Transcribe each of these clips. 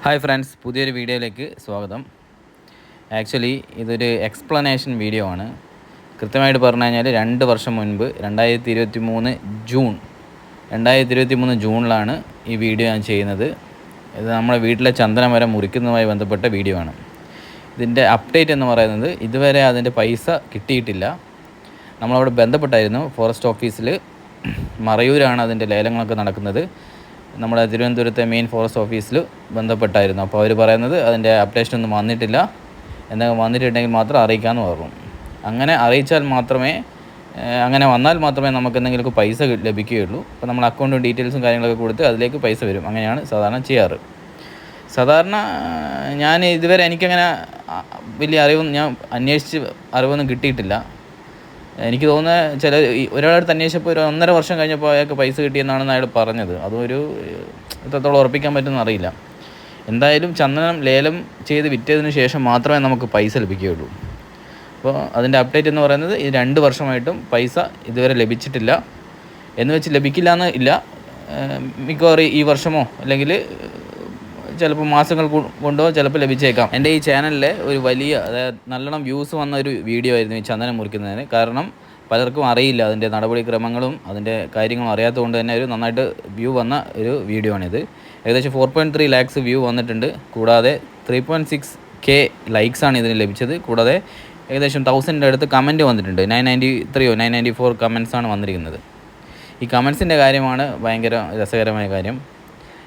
Hi friends, പുതിയൊരു വീഡിയോയിലേക്ക് സ്വാഗതം. ആക്ച്വലി ഇതൊരു എക്സ്പ്ലനേഷൻ വീഡിയോ ആണ്. കൃത്യമായിട്ട് പറഞ്ഞു കഴിഞ്ഞാൽ 2 വർഷം മുൻപ് 2023 ജൂണിലാണ് ഈ വീഡിയോ ഞാൻ ചെയ്യുന്നത്. ഇത് നമ്മുടെ വീട്ടിലെ ചന്ദനമരം മുറിക്കുന്നതുമായി ബന്ധപ്പെട്ട വീഡിയോ ആണ്. ഇതിൻ്റെ അപ്ഡേറ്റ് എന്ന് പറയുന്നത് ഇതുവരെ അതിൻ്റെ പൈസ കിട്ടിയിട്ടില്ല. നമ്മളവിടെ ബന്ധപ്പെട്ടായിരുന്നു. ഫോറസ്റ്റ് ഓഫീസിൽ മറയൂരാണ് അതിൻ്റെ ലേലങ്ങളൊക്കെ നടക്കുന്നത്. നമ്മുടെ തിരുവനന്തപുരത്തെ മെയിൻ ഫോറസ്റ്റ് ഓഫീസിൽ ബന്ധപ്പെട്ടായിരുന്നു. അപ്പോൾ അവർ പറയുന്നത് അതിൻ്റെ അപ്ഡേഷനൊന്നും വന്നിട്ടില്ല, എന്തെങ്കിലും വന്നിട്ടുണ്ടെങ്കിൽ മാത്രം അറിയിക്കാമെന്ന് പറഞ്ഞു. അങ്ങനെ അറിയിച്ചാൽ മാത്രമേ അങ്ങനെ വന്നാൽ മാത്രമേ നമുക്ക് എന്തെങ്കിലുമൊക്കെ പൈസ ലഭിക്കുകയുള്ളൂ. അപ്പോൾ നമ്മൾ അക്കൗണ്ടും ഡീറ്റെയിൽസും കാര്യങ്ങളൊക്കെ കൊടുത്ത് അതിലേക്ക് പൈസ വരും. അങ്ങനെയാണ് സാധാരണ ചെയ്യാറ്. സാധാരണ ഞാൻ ഇതുവരെ എനിക്കങ്ങനെ വലിയ ഞാൻ അന്വേഷിച്ച് അറിവൊന്നും കിട്ടിയിട്ടില്ല. എനിക്ക് തോന്നുന്നത് ഒരാളടുത്ത് അന്വേഷിച്ചപ്പോൾ ഒരു 1.5 വർഷം കഴിഞ്ഞപ്പോൾ അയാൾക്ക് പൈസ കിട്ടിയെന്നാണെന്ന് അയാൾ പറഞ്ഞത്. അതൊരു എത്രത്തോളം ഉറപ്പിക്കാൻ പറ്റുമെന്ന് അറിയില്ല. എന്തായാലും ചന്ദനം ലേലം ചെയ്ത് വിറ്റതിന് ശേഷം മാത്രമേ നമുക്ക് പൈസ ലഭിക്കുകയുള്ളൂ. അപ്പോൾ അതിൻ്റെ അപ്ഡേറ്റ് എന്ന് പറയുന്നത് ഈ 2 വർഷമായിട്ടും പൈസ ഇതുവരെ ലഭിച്ചിട്ടില്ല. എന്ന് വെച്ച് ലഭിക്കില്ല എന്ന് ഇല്ല. മിക്കവാറും ഈ വർഷമോ അല്ലെങ്കിൽ ചിലപ്പോൾ മാസങ്ങൾ കൊണ്ടോ ചിലപ്പോൾ ലഭിച്ചേക്കാം. എൻ്റെ ഈ ചാനലിലെ ഒരു വലിയ, അതായത് നല്ലോണം വ്യൂസ് വന്ന ഒരു വീഡിയോ ആയിരുന്നു ഈ ചന്ദനം മുറിക്കുന്നതിന്. കാരണം പലർക്കും അറിയില്ല അതിൻ്റെ നടപടിക്രമങ്ങളും അതിൻ്റെ കാര്യങ്ങളും അറിയാത്തതുകൊണ്ട് തന്നെ ഒരു നന്നായിട്ട് വ്യൂ വന്ന ഒരു വീഡിയോ ആണിത്. ഏകദേശം 4.3 lakhs വ്യൂ വന്നിട്ടുണ്ട്. കൂടാതെ 3.6K ലൈക്സാണ് ഇതിന് ലഭിച്ചത്. കൂടാതെ ഏകദേശം 1000 അടുത്ത് കമൻറ്റ് വന്നിട്ടുണ്ട്. 994 കമൻറ്റ്സാണ് വന്നിരിക്കുന്നത്. ഈ കമൻസിൻ്റെ കാര്യമാണ് ഭയങ്കര രസകരമായ കാര്യം.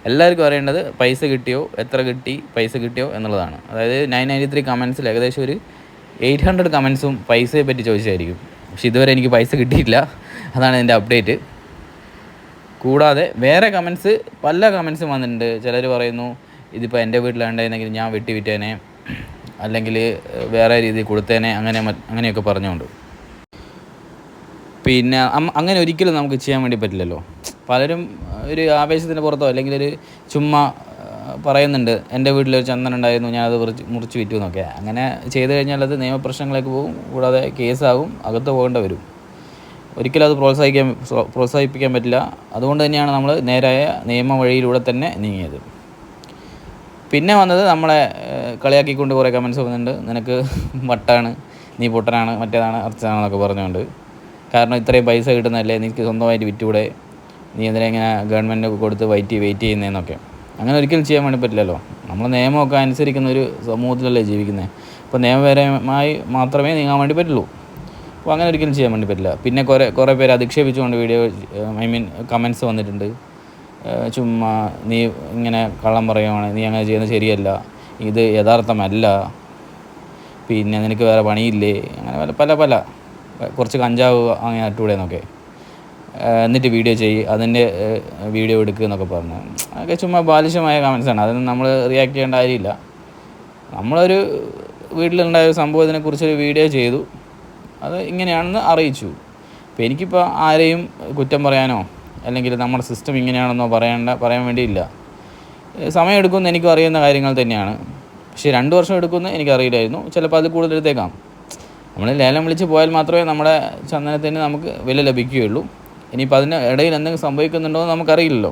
എല്ലാവർക്കും അറിയേണ്ടത് പൈസ കിട്ടിയോ, എത്ര കിട്ടി, പൈസ കിട്ടിയോ എന്നുള്ളതാണ്. അതായത് 993 കമൻസിൽ ഏകദേശം ഒരു 800 കമൻസും പൈസയെ പറ്റി ചോദിച്ചായിരിക്കും. പക്ഷെ ഇതുവരെ എനിക്ക് പൈസ കിട്ടിയില്ല. അതാണ് എൻ്റെ അപ്ഡേറ്റ്. കൂടാതെ വേറെ പല കമൻസും വന്നിട്ടുണ്ട്. ചിലർ പറയുന്നു ഇതിപ്പോൾ എൻ്റെ വീട്ടിലുണ്ടായിരുന്നെങ്കിൽ ഞാൻ വെട്ടി വിറ്റേനെ, അല്ലെങ്കിൽ വേറെ രീതിയിൽ കൊടുത്തേനെ, അങ്ങനെയൊക്കെ പറഞ്ഞുകൊണ്ട്. പിന്നെ അങ്ങനെ ഒരിക്കലും നമുക്ക് ചെയ്യാൻ വേണ്ടി പറ്റില്ലല്ലോ. പലരും ഒരു ആവേശത്തിന് പുറത്തോ അല്ലെങ്കിൽ ഒരു ചുമ്മാ പറയുന്നുണ്ട് എൻ്റെ വീട്ടിലൊരു ചന്ദനം ഉണ്ടായിരുന്നു, ഞാനത് മുറിച്ച് വിറ്റു എന്നൊക്കെ. അങ്ങനെ ചെയ്തു കഴിഞ്ഞാൽ അത് നിയമപ്രശ്നങ്ങളിലേക്ക് പോകും. കൂടാതെ കേസാകും, അകത്ത് പോകേണ്ടി വരും. ഒരിക്കലും അത് പ്രോത്സാഹിപ്പിക്കാൻ പറ്റില്ല. അതുകൊണ്ട് തന്നെയാണ് നമ്മൾ നേരായ നിയമ വഴിയിലൂടെ തന്നെ നീങ്ങിയത്. പിന്നെ വന്നത് നമ്മളെ കളിയാക്കിക്കൊണ്ട് കുറേ കമൻസ് വന്നിട്ടുണ്ട്. നിനക്ക് വട്ടാണ്, നീ പൊട്ടനാണ്, മറ്റേതാണ് അർച്ചനാണെന്നൊക്കെ പറഞ്ഞുകൊണ്ട്. കാരണം ഇത്രയും പൈസ കിട്ടുന്നതല്ലേ, നിനക്ക് സ്വന്തമായിട്ട് വിറ്റൂടെ, നീ എന്തിനാ ഇങ്ങനെ ഗവൺമെൻറ്റൊക്കെ കൊടുത്ത് വെയിറ്റ് ചെയ്യുന്നതെന്നൊക്കെ. അങ്ങനെ ഒരിക്കലും ചെയ്യാൻ വേണ്ടി പറ്റില്ലല്ലോ. നമ്മൾ നിയമമൊക്കെ അനുസരിക്കുന്ന ഒരു സമൂഹത്തിലല്ലേ ജീവിക്കുന്നത്. അപ്പോൾ നിയമപരമായി മാത്രമേ നീങ്ങാൻ വേണ്ടി പറ്റുള്ളൂ. അപ്പോൾ അങ്ങനെ ഒരിക്കലും ചെയ്യാൻ വേണ്ടി പറ്റില്ല. പിന്നെ കുറേ പേര് അധിക്ഷേപിച്ചുകൊണ്ട് കമൻസ് വന്നിട്ടുണ്ട്. ചുമ്മാ നീ ഇങ്ങനെ കള്ളം പറയുവാണ്, നീ അങ്ങനെ ചെയ്യുന്നത് ശരിയല്ല, ഇത് യഥാർത്ഥമല്ല, പിന്നെ നിനക്ക് വേറെ പണിയില്ലേ, അങ്ങനെ പല കുറച്ച് കഞ്ചാവ് അങ്ങനെ അട്ടൂടെ എന്നൊക്കെ, എന്നിട്ട് വീഡിയോ അതിൻ്റെ വീഡിയോ എടുക്കുക എന്നൊക്കെ പറഞ്ഞു. അതൊക്കെ ചുമ്മാ ബാലിശമായ കമൻസാണ്. അതൊന്നും നമ്മൾ റിയാക്ട് ചെയ്യേണ്ട കാര്യമില്ല. നമ്മളൊരു വീട്ടിലുണ്ടായ ഒരു സംഭവത്തിനെക്കുറിച്ചൊരു വീഡിയോ ചെയ്തു, അത് ഇങ്ങനെയാണെന്ന് അറിയിച്ചു. അപ്പോൾ എനിക്കിപ്പോൾ ആരെയും കുറ്റം പറയാനോ അല്ലെങ്കിൽ നമ്മുടെ സിസ്റ്റം ഇങ്ങനെയാണെന്നോ പറയാൻ വേണ്ടിയില്ല. സമയമെടുക്കുമെന്ന് എനിക്കും അറിയുന്ന കാര്യങ്ങൾ തന്നെയാണ്. പക്ഷേ 2 വർഷം എടുക്കുമെന്ന് എനിക്കറിയില്ലായിരുന്നു. ചിലപ്പോൾ അത് കൂടുതൽ എടുത്തേക്കാം. നമ്മൾ ലേലം വിളിച്ച് പോയാൽ മാത്രമേ നമ്മുടെ ചന്ദനത്തിന് നമുക്ക് വില ലഭിക്കുകയുള്ളൂ. ഇനിയിപ്പോൾ അതിന് ഇടയിൽ എന്തെങ്കിലും സംഭവിക്കുന്നുണ്ടോ എന്ന് നമുക്കറിയില്ലല്ലോ.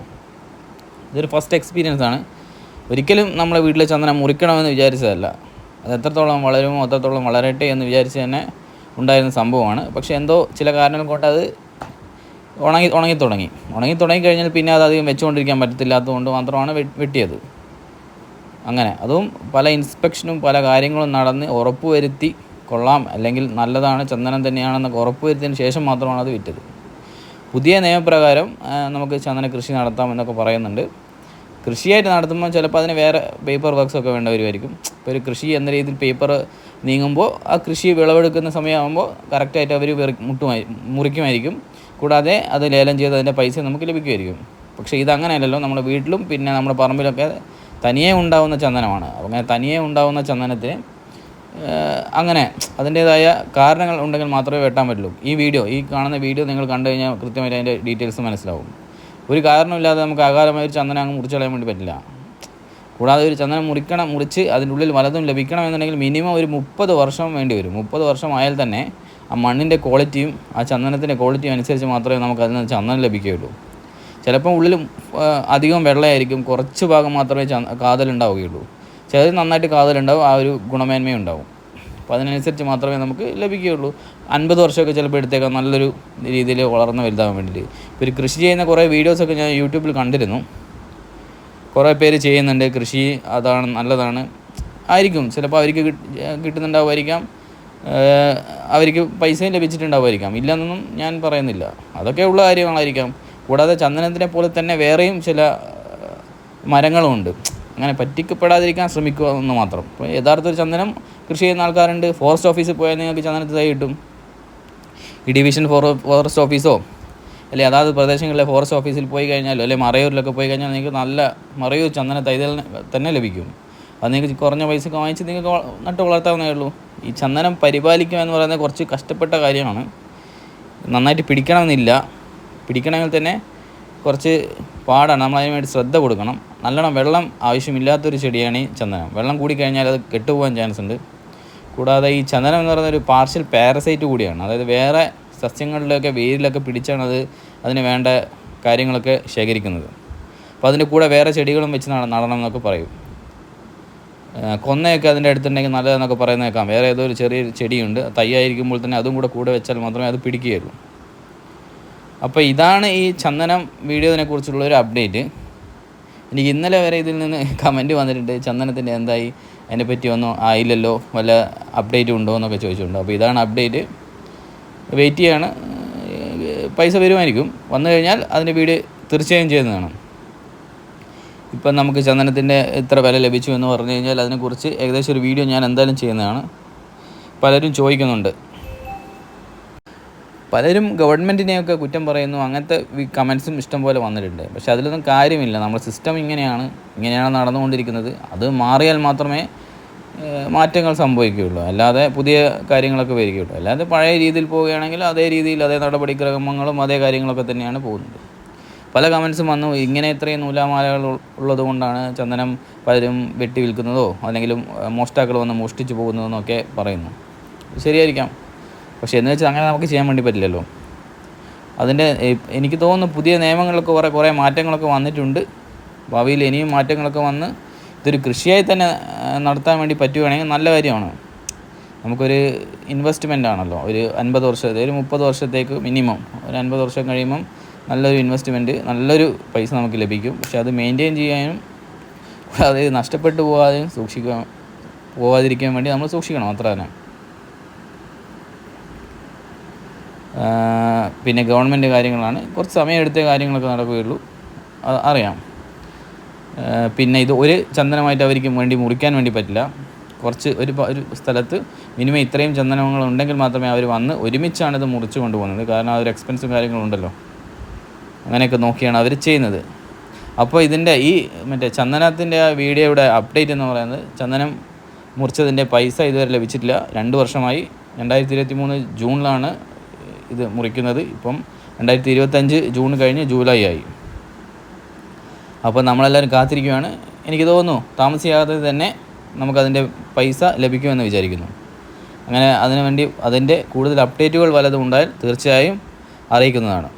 ഇതൊരു ഫസ്റ്റ് എക്സ്പീരിയൻസ് ആണ്. ഒരിക്കലും നമ്മളെ വീട്ടിലെ ചന്ദനം മുറിക്കണമെന്ന് വിചാരിച്ചതല്ല. അത് എത്രത്തോളം വളരുമോ അത്രത്തോളം വളരട്ടെ എന്ന് വിചാരിച്ച് തന്നെ ഉണ്ടായിരുന്ന സംഭവമാണ്. പക്ഷേ എന്തോ ചില കാരണങ്ങൾ കൊണ്ട് അത് ഉണങ്ങി കഴിഞ്ഞാൽ പിന്നെ അത് അധികം വെച്ചുകൊണ്ടിരിക്കാൻ പറ്റത്തില്ലാത്തതുകൊണ്ട് മാത്രമാണ് വെട്ടിയത്. അങ്ങനെ അതും പല ഇൻസ്പെക്ഷനും പല കാര്യങ്ങളും നടന്ന് ഉറപ്പുവരുത്തി കൊള്ളാം, അല്ലെങ്കിൽ നല്ലതാണ്, ചന്ദനം തന്നെയാണെന്നൊക്കെ ഉറപ്പുവരുത്തിയതിന് ശേഷം മാത്രമാണ് അത് വിറ്റത്. പുതിയ നിയമപ്രകാരം നമുക്ക് ചന്ദന കൃഷി നടത്താമെന്നൊക്കെ പറയുന്നുണ്ട്. കൃഷിയായിട്ട് നടത്തുമ്പോൾ ചിലപ്പോൾ അതിന് വേറെ പേപ്പർ വർക്ക്സൊക്കെ വേണ്ടി വരുമായിരിക്കും. ഇപ്പോൾ ഒരു കൃഷി എന്ന രീതിയിൽ പേപ്പർ നീങ്ങുമ്പോൾ ആ കൃഷി വിളവെടുക്കുന്ന സമയമാകുമ്പോൾ കറക്റ്റായിട്ട് അവർ മുറിക്കുമായിരിക്കും. കൂടാതെ അത് ലേലം ചെയ്ത് അതിൻ്റെ പൈസ നമുക്ക് ലഭിക്കുമായിരിക്കും. പക്ഷേ ഇതങ്ങനെയല്ലല്ലോ. നമ്മുടെ വീട്ടിലും പിന്നെ നമ്മുടെ പറമ്പിലൊക്കെ തനിയെ ഉണ്ടാകുന്ന ചന്ദനമാണ്. അങ്ങനെ തനിയെ ഉണ്ടാകുന്ന ചന്ദനത്തിന് അങ്ങനെ അതിൻ്റേതായ കാരണങ്ങൾ ഉണ്ടെങ്കിൽ മാത്രമേ വെട്ടാൻ പറ്റുള്ളൂ. ഈ കാണുന്ന വീഡിയോ നിങ്ങൾ കണ്ടു കഴിഞ്ഞാൽ കൃത്യമായിട്ട് അതിൻ്റെ ഡീറ്റെയിൽസ് മനസ്സിലാവും. ഒരു കാരണമില്ലാതെ നമുക്ക് അകാലമായ ഒരു ചന്ദനം അങ്ങ് മുറിച്ച് കളയാൻ വേണ്ടി പറ്റില്ല. കൂടാതെ ഒരു ചന്ദനം മുറിച്ച് അതിൻ്റെ ഉള്ളിൽ വലതും ലഭിക്കണമെന്നുണ്ടെങ്കിൽ മിനിമം ഒരു 30 വർഷം വേണ്ടി വരും. 30 വർഷം ആയാൽ തന്നെ ആ മണ്ണിൻ്റെ ക്വാളിറ്റിയും ആ ചന്ദനത്തിൻ്റെ ക്വാളിറ്റിയും അനുസരിച്ച് മാത്രമേ നമുക്ക് അതിൽ നിന്ന് ചന്ദനം ലഭിക്കുകയുള്ളൂ. ചിലപ്പോൾ ഉള്ളിലും അധികം വെള്ളമായിരിക്കും, കുറച്ച് ഭാഗം മാത്രമേ കാതലുണ്ടാവുകയുള്ളൂ. ചിലത് നന്നായിട്ട് കാതലുണ്ടാവും, ആ ഒരു ഗുണമേന്മയും ഉണ്ടാവും. അപ്പോൾ അതിനനുസരിച്ച് മാത്രമേ നമുക്ക് ലഭിക്കുകയുള്ളൂ. 50 വർഷമൊക്കെ ചിലപ്പോൾ എടുത്തേക്കാം നല്ലൊരു രീതിയിൽ വളർന്ന് വലുതാകാൻ വേണ്ടിയിട്ട്. ഇപ്പോൾ ഒരു കൃഷി ചെയ്യുന്ന കുറേ വീഡിയോസൊക്കെ ഞാൻ യൂട്യൂബിൽ കണ്ടിരുന്നു. കുറേ പേര് ചെയ്യുന്നുണ്ട് കൃഷി, അതാണ് നല്ലതാണ് ആയിരിക്കും. ചിലപ്പോൾ അവർക്ക് കിട്ടുന്നുണ്ടാവുമായിരിക്കാം, അവർക്ക് പൈസയും ലഭിച്ചിട്ടുണ്ടാവുമായിരിക്കാം, ഇല്ലെന്നൊന്നും ഞാൻ പറയുന്നില്ല. അതൊക്കെ ഉള്ള കാര്യങ്ങളായിരിക്കാം. കൂടാതെ ചന്ദനത്തിനെ പോലെ തന്നെ വേറെയും ചില മരങ്ങളുമുണ്ട്. അങ്ങനെ പറ്റിക്കപ്പെടാതിരിക്കാൻ ശ്രമിക്കുക എന്ന് മാത്രം. ഇപ്പോൾ യഥാർത്ഥ ഒരു ചന്ദനം കൃഷി ചെയ്യുന്ന ആൾക്കാരുണ്ട്. ഫോറസ്റ്റ് ഓഫീസിൽ പോയാൽ നിങ്ങൾക്ക് ചന്ദനത്തിന് തൈ കിട്ടും. ഈ ഡിവിഷൻ ഫോറസ്റ്റ് ഓഫീസോ അല്ലെങ്കിൽ അതാത് പ്രദേശങ്ങളിലെ ഫോറസ്റ്റ് ഓഫീസിൽ പോയി കഴിഞ്ഞാലോ അല്ലെങ്കിൽ മറയൂരിലൊക്കെ പോയി കഴിഞ്ഞാൽ നിങ്ങൾക്ക് നല്ല മറയൂർ ചന്ദന തൈ തന്നെ ലഭിക്കും. അത് നിങ്ങൾക്ക് കുറഞ്ഞ പൈസക്ക് വാങ്ങിച്ച് നിങ്ങൾക്ക് നട്ട് വളർത്താവുന്നേ ഉള്ളൂ. ഈ ചന്ദനം പരിപാലിക്കുക എന്ന് പറയുന്നത് കുറച്ച് കഷ്ടപ്പെട്ട കാര്യമാണ്. നന്നായിട്ട് പിടിക്കണമെന്നില്ല. പിടിക്കണമെങ്കിൽ തന്നെ കുറച്ച് പാടാണ്. നമ്മൾ അതിന് വേണ്ടി ശ്രദ്ധ കൊടുക്കണം. നല്ലോണം വെള്ളം ആവശ്യമില്ലാത്തൊരു ചെടിയാണ് ഈ ചന്ദനം. വെള്ളം കൂടിക്കഴിഞ്ഞാൽ അത് കെട്ടുപോകാൻ ചാൻസ് ഉണ്ട്. കൂടാതെ ഈ ചന്ദനം എന്ന് പറയുന്ന ഒരു പാർഷ്യൽ പാരസൈറ്റ് കൂടിയാണ്. അതായത് വേറെ സസ്യങ്ങളിലൊക്കെ വേരിലൊക്കെ പിടിച്ചാണ് അതിന് വേണ്ട കാര്യങ്ങളൊക്കെ ശേഖരിക്കുന്നത്. അപ്പോൾ അതിൻ്റെ കൂടെ വേറെ ചെടികളും വെച്ച് നടണം എന്നൊക്കെ പറയും. കൊന്നയൊക്കെ അതിൻ്റെ അടുത്തുണ്ടെങ്കിൽ നല്ലതെന്നൊക്കെ പറയുന്നേക്കാം. വേറെ ഏതോ ഒരു ചെറിയൊരു ചെടിയുണ്ട്, തൈയായിരിക്കുമ്പോൾ തന്നെ അതും കൂടെ വെച്ചാൽ മാത്രമേ അത് പിടിക്കുകയുള്ളൂ. അപ്പോൾ ഇതാണ് ഈ ചന്ദനം വീഡിയോനെ കുറിച്ചുള്ള ഒരു അപ്ഡേറ്റ്. എനിക്ക് ഇന്നലെ വരെ ഇതിൽ നിന്ന് കമൻറ്റ് വന്നിട്ടുണ്ട്, ചന്ദനത്തിൻ്റെ എന്തായി, അതിനെപ്പറ്റി ഒന്നും ആയില്ലല്ലോ, വല്ല അപ്ഡേറ്റ് ഉണ്ടോ എന്നൊക്കെ ചോദിച്ചിട്ടുണ്ട്. അപ്പോൾ ഇതാണ് അപ്ഡേറ്റ്. വെയിറ്റ് ചെയ്യാണ്. പൈസ വരുമായിരിക്കും. വന്നു കഴിഞ്ഞാൽ അതിൻ്റെ വീഡിയോ തീർച്ചയായും ചെയ്യുന്നതാണ്. ഇപ്പം നമുക്ക് ചന്ദനത്തിൻ്റെ ഇത്ര വില ലഭിച്ചു എന്ന് പറഞ്ഞു കഴിഞ്ഞാൽ അതിനെക്കുറിച്ച് ഏകദേശം ഒരു വീഡിയോ ഞാൻ എന്തായാലും ചെയ്യുന്നതാണ്. പലരും ചോദിക്കുന്നുണ്ട്. പലരും ഗവൺമെൻറ്റിനെയൊക്കെ കുറ്റം പറയുന്നു. അങ്ങനത്തെ കമൻസും ഇഷ്ടം പോലെ വന്നിട്ടുണ്ട്. പക്ഷേ അതിലൊന്നും കാര്യമില്ല. നമ്മുടെ സിസ്റ്റം ഇങ്ങനെയാണ് നടന്നുകൊണ്ടിരിക്കുന്നത്. അത് മാറിയാൽ മാത്രമേ മാറ്റങ്ങൾ സംഭവിക്കുകയുള്ളൂ. അല്ലാതെ പുതിയ കാര്യങ്ങളൊക്കെ വരികയുള്ളൂ. അല്ലാതെ പഴയ രീതിയിൽ പോവുകയാണെങ്കിൽ അതേ രീതിയിൽ അതേ നടപടിക്രമങ്ങളും അതേ കാര്യങ്ങളൊക്കെ തന്നെയാണ് പോകുന്നത്. പല കമൻസും വന്നു, ഇങ്ങനെ ഇത്രയും നൂലാമാലകൾ ഉള്ളത് കൊണ്ടാണ് ചന്ദനം പലരും വെട്ടി വിൽക്കുന്നതോ അല്ലെങ്കിൽ മോഷ്ടാക്കൾ വന്ന് മോഷ്ടിച്ച് പോകുന്നതെന്നൊക്കെ പറയുന്നു. ശരിയായിരിക്കാം. പക്ഷേ എന്ന് വെച്ചാൽ അങ്ങനെ നമുക്ക് ചെയ്യാൻ വേണ്ടി പറ്റില്ലല്ലോ. അതിൻ്റെ എനിക്ക് തോന്നുന്നു പുതിയ നിയമങ്ങളൊക്കെ കുറേ മാറ്റങ്ങളൊക്കെ വന്നിട്ടുണ്ട്. ഭാവിയിൽ ഇനിയും മാറ്റങ്ങളൊക്കെ വന്ന് ഇതൊരു കൃഷിയായി തന്നെ നടത്താൻ വേണ്ടി പറ്റുകയാണെങ്കിൽ നല്ല കാര്യമാണ്. നമുക്കൊരു ഇൻവെസ്റ്റ്മെൻ്റ് ആണല്ലോ. ഒരു 50 വർഷത്തെ ഒരു 30 വർഷത്തേക്ക് മിനിമം ഒരു 50 വർഷം കഴിയുമ്പം നല്ലൊരു ഇൻവെസ്റ്റ്മെൻറ്റ്, നല്ലൊരു പൈസ നമുക്ക് ലഭിക്കും. പക്ഷെ അത് മെയിൻറ്റെയിൻ ചെയ്യാനും അത് നഷ്ടപ്പെട്ടു പോവാതിരിക്കാൻ വേണ്ടി നമ്മൾ സൂക്ഷിക്കണം, അത്ര തന്നെ. പിന്നെ ഗവൺമെൻറ് കാര്യങ്ങളാണ്, കുറച്ച് സമയമെടുത്ത കാര്യങ്ങളൊക്കെ നടക്കുകയുള്ളൂ, അറിയാം. പിന്നെ ഇത് ഒരു ചന്ദനമായിട്ട് അവർക്ക് വേണ്ടി മുറിക്കാൻ വേണ്ടി പറ്റില്ല. കുറച്ച് ഒരു സ്ഥലത്ത് മിനിമം ഇത്രയും ചന്ദനങ്ങൾ ഉണ്ടെങ്കിൽ മാത്രമേ അവർ വന്ന് ഒരുമിച്ചാണ് ഇത് മുറിച്ച് കൊണ്ടുപോകുന്നത്. കാരണം അതൊരു എക്സ്പെൻസും കാര്യങ്ങളുണ്ടല്ലോ. അങ്ങനെയൊക്കെ നോക്കിയാണ് അവർ ചെയ്യുന്നത്. അപ്പോൾ ഇതിൻ്റെ ഈ ചന്ദനത്തിൻ്റെ ആ വീഡിയോയുടെ അപ്ഡേറ്റ് എന്ന് പറയുന്നത്, ചന്ദനം മുറിച്ചതിൻ്റെ പൈസ ഇതുവരെ ലഭിച്ചിട്ടില്ല. 2 വർഷമായി. 2023 ജൂണിലാണ് ഇത് മുറിക്കുന്നത്. ഇപ്പം 2025 ജൂൺ കഴിഞ്ഞ് ജൂലൈ ആയി. അപ്പോൾ നമ്മളെല്ലാവരും കാത്തിരിക്കുകയാണ്. എനിക്ക് തോന്നുന്നു താമസിയാതെ തന്നെ നമുക്കതിൻ്റെ പൈസ ലഭിക്കുമെന്ന് വിചാരിക്കുന്നു. അങ്ങനെ അതിനുവേണ്ടി അതിൻ്റെ കൂടുതൽ അപ്ഡേറ്റുകൾ വല്ലതും ഉണ്ടായാൽ തീർച്ചയായും അറിയിക്കുന്നതാണ്.